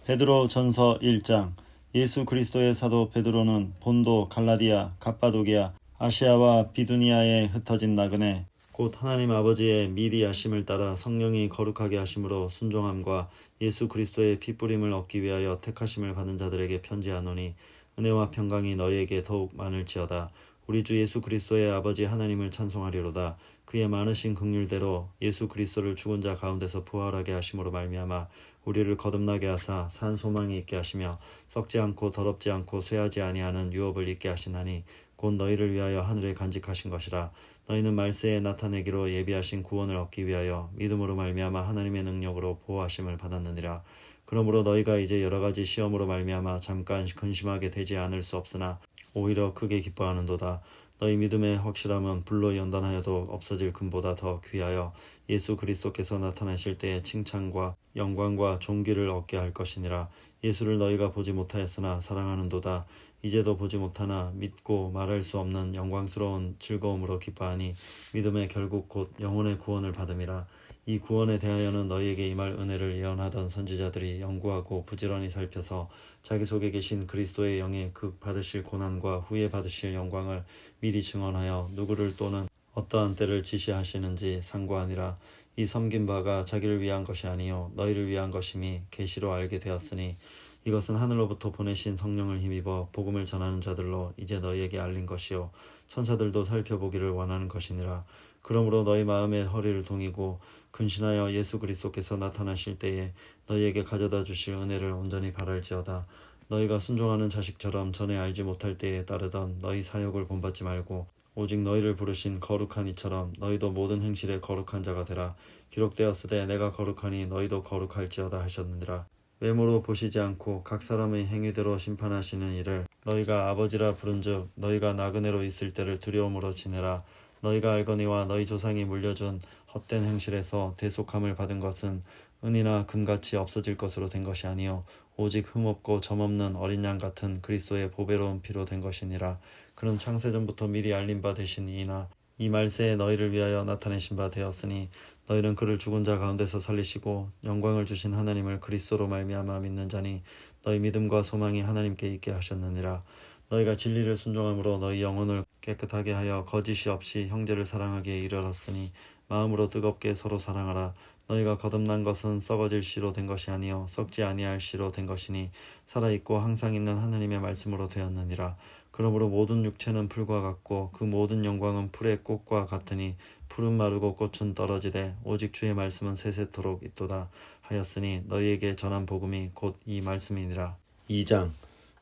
베드로 전서 1장. 예수 그리스도의 사도 베드로는 본도, 갈라디아, 갑바도기아, 아시아와 비두니아에 흩어진 나그네 곧 하나님 아버지의 미리 하심을 따라 성령이 거룩하게 하심으로 순종함과 예수 그리스도의 피뿌림을 얻기 위하여 택하심을 받은 자들에게 편지하노니, 은혜와 평강이 너희에게 더욱 많을지어다. 우리 주 예수 그리스도의 아버지 하나님을 찬송하리로다. 그의 많으신 긍휼대로 예수 그리스도를 죽은 자 가운데서 부활하게 하심으로 말미암아 우리를 거듭나게 하사 산 소망이 있게 하시며 썩지 않고 더럽지 않고 쇠하지 아니하는 유업을 있게 하시나니, 곧 너희를 위하여 하늘에 간직하신 것이라. 너희는 말세에 나타내기로 예비하신 구원을 얻기 위하여 믿음으로 말미암아 하나님의 능력으로 보호하심을 받았느니라. 그러므로 너희가 이제 여러 가지 시험으로 말미암아 잠깐 근심하게 되지 않을 수 없으나 오히려 크게 기뻐하는도다. 너희 믿음의 확실함은 불로 연단하여도 없어질 금보다 더 귀하여 예수 그리스도께서 나타나실 때에 칭찬과 영광과 존귀를 얻게 할 것이니라. 예수를 너희가 보지 못하였으나 사랑하는도다. 이제도 보지 못하나 믿고 말할 수 없는 영광스러운 즐거움으로 기뻐하니, 믿음의 결국 곧 영혼의 구원을 받음이라. 이 구원에 대하여는 너희에게 임할 은혜를 예언하던 선지자들이 연구하고 부지런히 살펴서 자기 속에 계신 그리스도의 영의 극 받으실 고난과 후에 받으실 영광을 미리 증언하여 누구를 또는 어떠한 때를 지시하시는지 상고하니라. 이 섬긴 바가 자기를 위한 것이 아니요 너희를 위한 것임이 계시로 알게 되었으니, 이것은 하늘로부터 보내신 성령을 힘입어 복음을 전하는 자들로 이제 너희에게 알린 것이요 천사들도 살펴보기를 원하는 것이니라. 그러므로 너희 마음의 허리를 동이고 근신하여 예수 그리스도께서 나타나실 때에 너희에게 가져다 주실 은혜를 온전히 바랄지어다. 너희가 순종하는 자식처럼 전에 알지 못할 때에 따르던 너희 사역을 본받지 말고 오직 너희를 부르신 거룩한 이처럼 너희도 모든 행실에 거룩한 자가 되라. 기록되었으되 내가 거룩하니 너희도 거룩할지어다 하셨느니라. 외모로 보시지 않고 각 사람의 행위대로 심판하시는 이를 너희가 아버지라 부른즉 너희가 나그네로 있을 때를 두려움으로 지내라. 너희가 알거니와 너희 조상이 물려준 헛된 행실에서 대속함을 받은 것은 은이나 금같이 없어질 것으로 된 것이 아니요 오직 흠없고 점없는 어린 양 같은 그리스도의 보배로운 피로 된 것이니라. 그는 창세전부터 미리 알린 바 되신 이나 이 말세에 너희를 위하여 나타내신 바 되었으니, 너희는 그를 죽은 자 가운데서 살리시고 영광을 주신 하나님을 그리스도로 말미암아 믿는 자니, 너희 믿음과 소망이 하나님께 있게 하셨느니라. 너희가 진리를 순종함으로 너희 영혼을 깨끗하게 하여 거짓이 없이 형제를 사랑하기에 이르렀으니, 마음으로 뜨겁게 서로 사랑하라. 너희가 거듭난 것은 썩어질 씨로 된 것이 아니요 썩지 아니할 씨로 된 것이니, 살아있고 항상 있는 하나님의 말씀으로 되었느니라. 그러므로 모든 육체는 풀과 같고 그 모든 영광은 풀의 꽃과 같으니, 풀은 마르고 꽃은 떨어지되 오직 주의 말씀은 세세토록 있도다 하였으니, 너희에게 전한 복음이 곧 이 말씀이니라. 2장.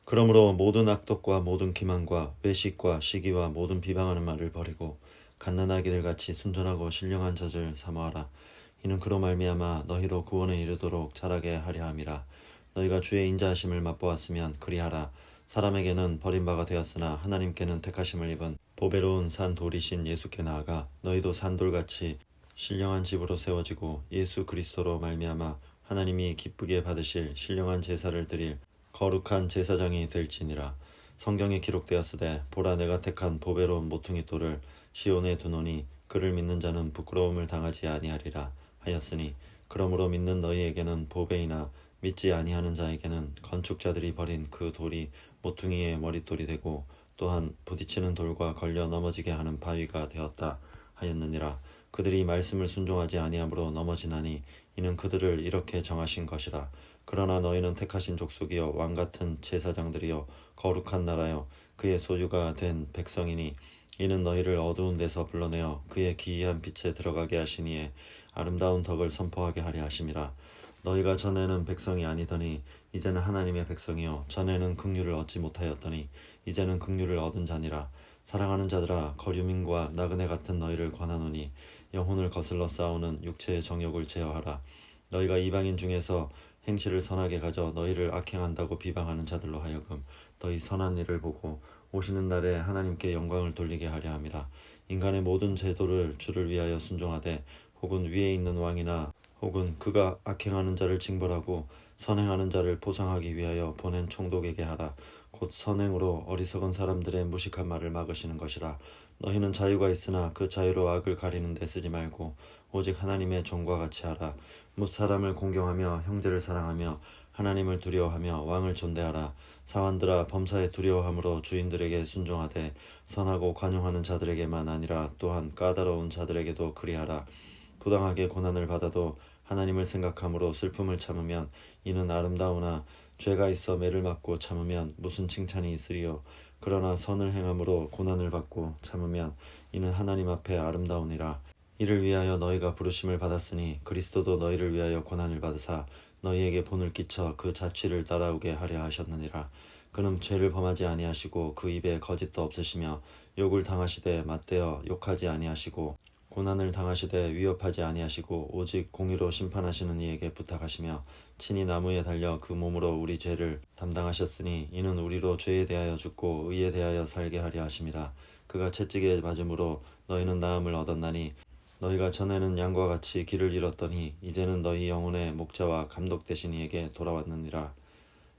그러므로 모든 악독과 모든 기만과 외식과 시기와 모든 비방하는 말을 버리고 갓난아기들 같이 순전하고 신령한 젖을 사모하라. 이는 그로 말미암아 너희로 구원에 이르도록 자라게 하려 함이라. 너희가 주의 인자하심을 맛보았으면 그리하라. 사람에게는 버림바가 되었으나 하나님께는 택하심을 입은 보배로운 산 돌이신 예수께 나아가 너희도 산돌같이 신령한 집으로 세워지고 예수 그리스도로 말미암아 하나님이 기쁘게 받으실 신령한 제사를 드릴 거룩한 제사장이 될지니라. 성경에 기록되었으되 보라, 내가 택한 보배로운 모퉁이 돌을 시온에 두노니 그를 믿는 자는 부끄러움을 당하지 아니하리라 하였으니, 그러므로 믿는 너희에게는 보배이나 믿지 아니하는 자에게는 건축자들이 버린 그 돌이 모퉁이의 머릿돌이 되고 또한 부딪히는 돌과 걸려 넘어지게 하는 바위가 되었다 하였느니라. 그들이 말씀을 순종하지 아니함으로 넘어지나니 이는 그들을 이렇게 정하신 것이라. 그러나 너희는 택하신 족속이여 왕같은 제사장들이여 거룩한 나라여 그의 소유가 된 백성이니, 이는 너희를 어두운 데서 불러내어 그의 기이한 빛에 들어가게 하시니에 아름다운 덕을 선포하게 하려 하심이라. 너희가 전에는 백성이 아니더니 이제는 하나님의 백성이요 전에는 긍휼을 얻지 못하였더니 이제는 긍휼을 얻은 자니라. 사랑하는 자들아, 거류민과 나그네 같은 너희를 권하노니 영혼을 거슬러 싸우는 육체의 정욕을 제어하라. 너희가 이방인 중에서 행실을 선하게 가져 너희를 악행한다고 비방하는 자들로 하여금 너희 선한 일을 보고 오시는 날에 하나님께 영광을 돌리게 하려 함이라. 인간의 모든 제도를 주를 위하여 순종하되 혹은 위에 있는 왕이나 혹은 그가 악행하는 자를 징벌하고 선행하는 자를 보상하기 위하여 보낸 총독에게 하라. 곧 선행으로 어리석은 사람들의 무식한 말을 막으시는 것이라. 너희는 자유가 있으나 그 자유로 악을 가리는 데 쓰지 말고 오직 하나님의 종과 같이 하라. 뭇 사람을 공경하며 형제를 사랑하며 하나님을 두려워하며 왕을 존대하라. 사환들아, 범사에 두려워함으로 주인들에게 순종하되 선하고 관용하는 자들에게만 아니라 또한 까다로운 자들에게도 그리하라. 부당하게 고난을 받아도 하나님을 생각함으로 슬픔을 참으면 이는 아름다우나 죄가 있어 매를 맞고 참으면 무슨 칭찬이 있으리요. 그러나 선을 행함으로 고난을 받고 참으면 이는 하나님 앞에 아름다우니라. 이를 위하여 너희가 부르심을 받았으니 그리스도도 너희를 위하여 고난을 받으사 너희에게 본을 끼쳐 그 자취를 따라오게 하려 하셨느니라. 그는 죄를 범하지 아니하시고 그 입에 거짓도 없으시며 욕을 당하시되 맞대어 욕하지 아니하시고 고난을 당하시되 위협하지 아니하시고 오직 공의로 심판하시는 이에게 부탁하시며 친히 나무에 달려 그 몸으로 우리 죄를 담당하셨으니 이는 우리로 죄에 대하여 죽고 의에 대하여 살게 하려 하심이라. 그가 채찍에 맞음으로 너희는 나음을 얻었나니 너희가 전에는 양과 같이 길을 잃었더니 이제는 너희 영혼의 목자와 감독 되신 이에게 돌아왔느니라.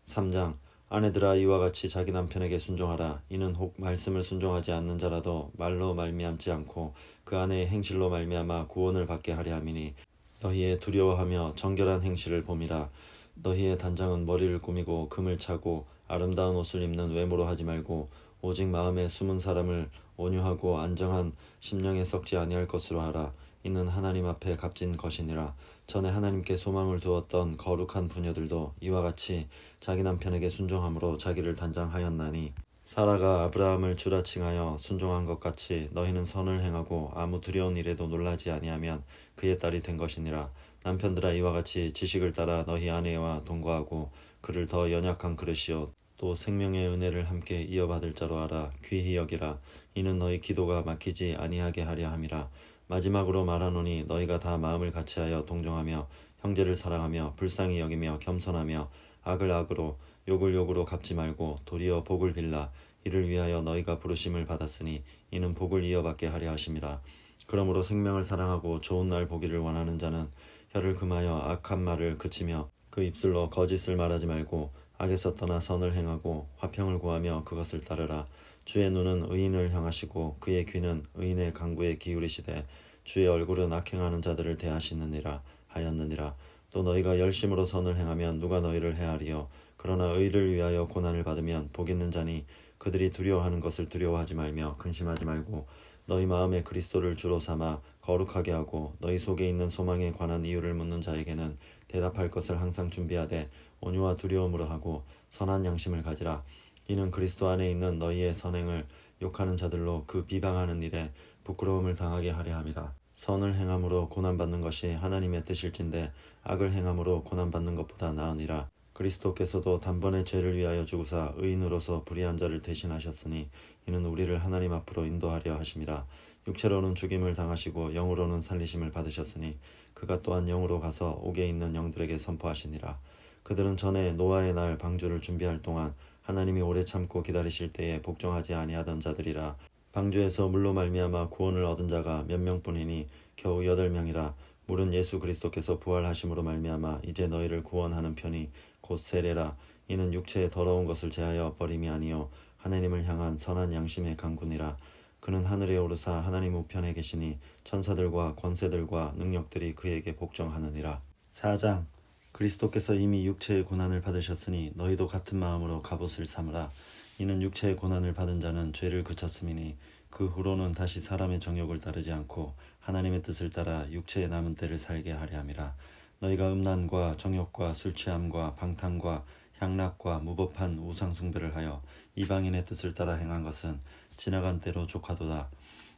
3장. 아내들아, 이와 같이 자기 남편에게 순종하라. 이는 혹 말씀을 순종하지 않는 자라도 말로 말미암지 않고 그 아내의 행실로 말미암아 구원을 받게 하려 함이니 너희의 두려워하며 정결한 행실을 봄이라. 너희의 단장은 머리를 꾸미고 금을 차고 아름다운 옷을 입는 외모로 하지 말고 오직 마음에 숨은 사람을 온유하고 안정한 심령에 썩지 아니할 것으로 하라. 이는 하나님 앞에 값진 것이니라. 전에 하나님께 소망을 두었던 거룩한 부녀들도 이와 같이 자기 남편에게 순종함으로 자기를 단장하였나니 사라가 아브라함을 주라 칭하여 순종한 것 같이 너희는 선을 행하고 아무 두려운 일에도 놀라지 아니하면 그의 딸이 된 것이니라. 남편들아, 이와 같이 지식을 따라 너희 아내와 동거하고 그를 더 연약한 그릇이요 또 생명의 은혜를 함께 이어받을 자로 알아 귀히 여기라. 이는 너희 기도가 막히지 아니하게 하려 함이라. 마지막으로 말하노니 너희가 다 마음을 같이하여 동정하며 형제를 사랑하며 불쌍히 여기며 겸손하며 악을 악으로 욕을 욕으로 갚지 말고 도리어 복을 빌라. 이를 위하여 너희가 부르심을 받았으니 이는 복을 이어받게 하려 하심이라. 그러므로 생명을 사랑하고 좋은 날 보기를 원하는 자는 혀를 금하여 악한 말을 그치며 그 입술로 거짓을 말하지 말고 악에서 떠나 선을 행하고 화평을 구하며 그것을 따르라. 주의 눈은 의인을 향하시고 그의 귀는 의인의 간구에 기울이시되 주의 얼굴은 악행하는 자들을 대하시느니라 하였느니라. 또 너희가 열심으로 선을 행하면 누가 너희를 해하리요. 그러나 의를 위하여 고난을 받으면 복 있는 자니 그들이 두려워하는 것을 두려워하지 말며 근심하지 말고 너희 마음에 그리스도를 주로 삼아 거룩하게 하고 너희 속에 있는 소망에 관한 이유를 묻는 자에게는 대답할 것을 항상 준비하되 온유와 두려움으로 하고 선한 양심을 가지라. 이는 그리스도 안에 있는 너희의 선행을 욕하는 자들로 그 비방하는 일에 부끄러움을 당하게 하려 함이라. 선을 행함으로 고난받는 것이 하나님의 뜻일진데 악을 행함으로 고난받는 것보다 나으니라. 그리스도께서도 단번에 죄를 위하여 죽으사 의인으로서 불의한 자를 대신하셨으니 이는 우리를 하나님 앞으로 인도하려 하심이라. 육체로는 죽임을 당하시고 영으로는 살리심을 받으셨으니 그가 또한 영으로 가서 옥에 있는 영들에게 선포하시니라. 그들은 전에 노아의 날 방주를 준비할 동안 하나님이 오래 참고 기다리실 때에 복종하지 아니하던 자들이라. 방주에서 물로 말미암아 구원을 얻은 자가 몇 명뿐이니 겨우 8명이라. 물은 예수 그리스도께서 부활하심으로 말미암아 이제 너희를 구원하는 편이 곧 세례라. 이는 육체의 더러운 것을 제하여 버림이 아니요 하나님을 향한 선한 양심의 강군이라. 그는 하늘에 오르사 하나님 우편에 계시니 천사들과 권세들과 능력들이 그에게 복종하느니라. 4장. 그리스도께서 이미 육체의 고난을 받으셨으니 너희도 같은 마음으로 갑옷을 삼으라. 이는 육체의 고난을 받은 자는 죄를 그쳤음이니 그 후로는 다시 사람의 정욕을 따르지 않고 하나님의 뜻을 따라 육체의 남은 때를 살게 하려 함이라. 너희가 음란과 정욕과 술취함과 방탕과 향락과 무법한 우상 숭배를 하여 이방인의 뜻을 따라 행한 것은 지나간 때로 족하도다.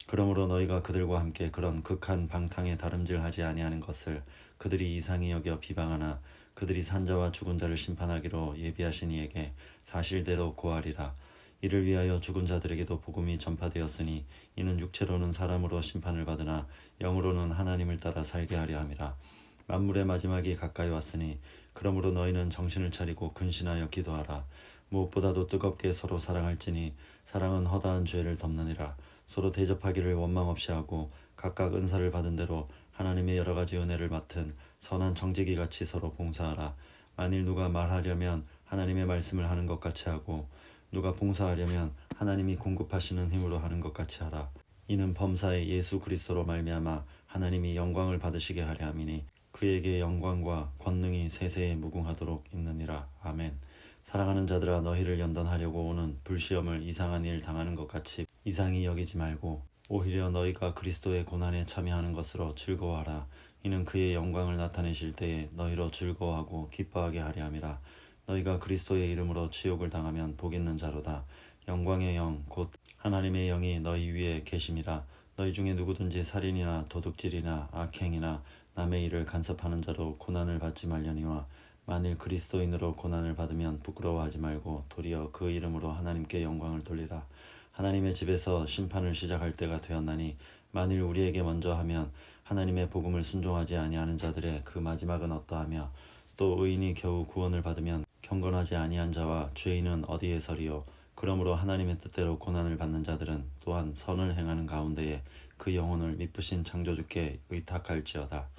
그러므로 너희가 그들과 함께 그런 극한 방탕에 다름질하지 아니하는 것을 그들이 이상히 여겨 비방하나 그들이 산자와 죽은 자를 심판하기로 예비하신 이에게 사실대로 고하리라. 이를 위하여 죽은 자들에게도 복음이 전파되었으니 이는 육체로는 사람으로 심판을 받으나 영으로는 하나님을 따라 살게 하려 함이라. 만물의 마지막이 가까이 왔으니 그러므로 너희는 정신을 차리고 근신하여 기도하라. 무엇보다도 뜨겁게 서로 사랑할지니 사랑은 허다한 죄를 덮느니라. 서로 대접하기를 원망 없이 하고 각각 은사를 받은 대로 하나님의 여러 가지 은혜를 맡은 선한 정직이같이 서로 봉사하라. 만일 누가 말하려면 하나님의 말씀을 하는 것 같이 하고 누가 봉사하려면 하나님이 공급하시는 힘으로 하는 것 같이 하라. 이는 범사에 예수 그리스도로 말미암아 하나님이 영광을 받으시게 하려 함이니 그에게 영광과 권능이 세세에 무궁하도록 있느니라. 아멘. 사랑하는 자들아, 너희를 연단하려고 오는 불시험을 이상한 일 당하는 것 같이 이상히 여기지 말고 오히려 너희가 그리스도의 고난에 참여하는 것으로 즐거워하라. 이는 그의 영광을 나타내실 때에 너희로 즐거워하고 기뻐하게 하려 함이라. 너희가 그리스도의 이름으로 치욕을 당하면 복 있는 자로다. 영광의 영 곧 하나님의 영이 너희 위에 계심이라. 너희 중에 누구든지 살인이나 도둑질이나 악행이나 남의 일을 간섭하는 자로 고난을 받지 말려니와 만일 그리스도인으로 고난을 받으면 부끄러워하지 말고 도리어 그 이름으로 하나님께 영광을 돌리라. 하나님의 집에서 심판을 시작할 때가 되었나니 만일 우리에게 먼저 하면 하나님의 복음을 순종하지 아니하는 자들의 그 마지막은 어떠하며 또 의인이 겨우 구원을 받으면 경건하지 아니한 자와 죄인은 어디에 서리요. 그러므로 하나님의 뜻대로 고난을 받는 자들은 또한 선을 행하는 가운데에 그 영혼을 미쁘신 창조주께 의탁할지어다.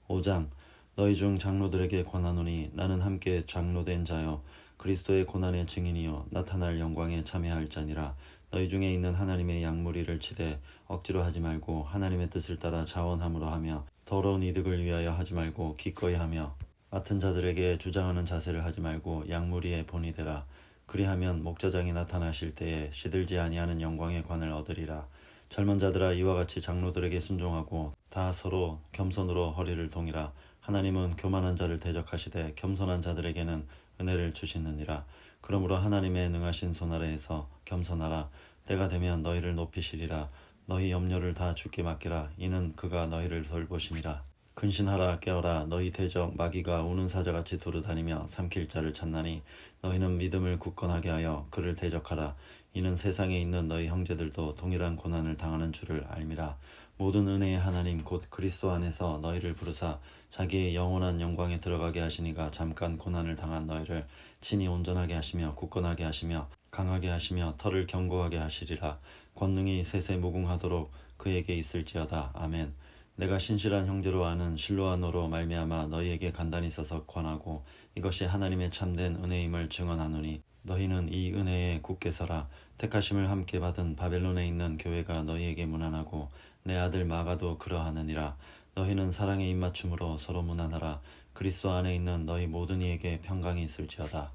5장 너희 중 장로들에게 권하노니 나는 함께 장로된 자여 그리스도의 고난의 증인이요 나타날 영광에 참여할 자니라. 너희 중에 있는 하나님의 양무리를 치되 억지로 하지 말고 하나님의 뜻을 따라 자원함으로 하며 더러운 이득을 위하여 하지 말고 기꺼이 하며 맡은 자들에게 주장하는 자세를 하지 말고 양무리의 본이 되라. 그리하면 목자장이 나타나실 때에 시들지 아니하는 영광의 관을 얻으리라. 젊은 자들아, 이와 같이 장로들에게 순종하고 다 서로 겸손으로 허리를 동이라. 하나님은 교만한 자를 대적하시되 겸손한 자들에게는 은혜를 주시느니라. 그러므로 하나님의 능하신 손 아래에서 겸손하라. 때가 되면 너희를 높이시리라. 너희 염려를 다 주께 맡기라. 이는 그가 너희를 돌보심이라. 근신하라. 깨어라. 너희 대적 마귀가 우는 사자같이 두루다니며 삼킬 자를 찾나니 너희는 믿음을 굳건하게 하여 그를 대적하라. 이는 세상에 있는 너희 형제들도 동일한 고난을 당하는 줄을 알미라. 모든 은혜의 하나님 곧 그리스도 안에서 너희를 부르사 자기의 영원한 영광에 들어가게 하시니가 잠깐 고난을 당한 너희를 친히 온전하게 하시며 굳건하게 하시며 강하게 하시며 털을 견고하게 하시리라. 권능이 세세 무궁하도록 그에게 있을지어다. 아멘. 내가 신실한 형제로 아는 실로아노로 말미암아 너희에게 간단히 써서 권하고 이것이 하나님의 참된 은혜임을 증언하노니 너희는 이 은혜에 굳게 서라. 택하심을 함께 받은 바벨론에 있는 교회가 너희에게 문안하고 내 아들 마가도 그러하느니라. 너희는 사랑의 입맞춤으로 서로 문안하라. 그리스도 안에 있는 너희 모든 이에게 평강이 있을지어다.